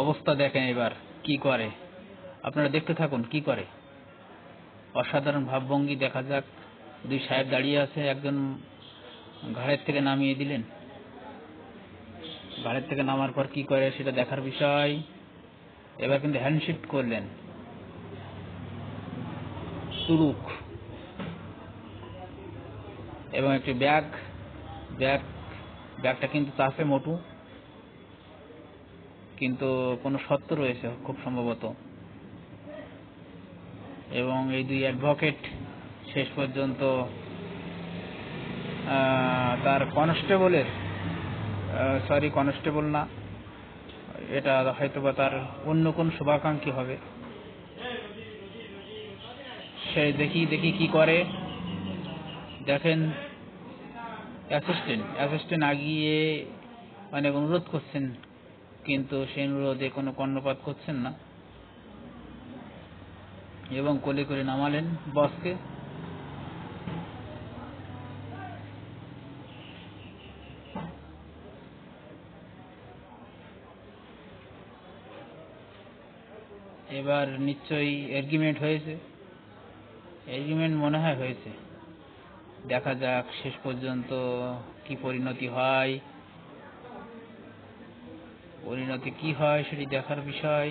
অবস্থা দেখেন এবার কি করে, আপনারা দেখতে থাকুন কি করে। অসাধারণ ভাবভঙ্গি, দেখা যাক। দুই সাহেব দাঁড়িয়ে আছে, একজন ঘাড়ের থেকে নামিয়ে দিলেন, ঘাড়ের থেকে নামার পর কি করে সেটা দেখার বিষয়। এবার কিন্তু হ্যান্ডশিফট করলেন, তুরুক এবং একটি ব্যাগ, ব্যাগটা কিন্তু চাষে মোটু, কিন্তু কোনো সত্য রয়েছে খুব সম্ভবত। এবং এই দুই অ্যাডভোকেট শেষ পর্যন্ত তার কনস্টেবলের, কনস্টেবল না, এটা হয়তোবা তার অন্য কোন শুভাকাঙ্ক্ষী হবে। সে দেখি কি করে। দেখেন অ্যাসিস্ট্যান্ট আগিয়ে অনেক অনুরোধ করছেন, কিন্তু সেই অনুরোধে কোনো কর্ণপাত করছেন না এবং কোলে করে নামালেন বসকে। এবার নিশ্চয়ই এগ্রিমেন্ট হয়েছে, এগ্রিমেন্ট মনে হয় হয়েছে। দেখা যাক শেষ পর্যন্ত কি পরিণতি হয়, সেটি দেখার বিষয়।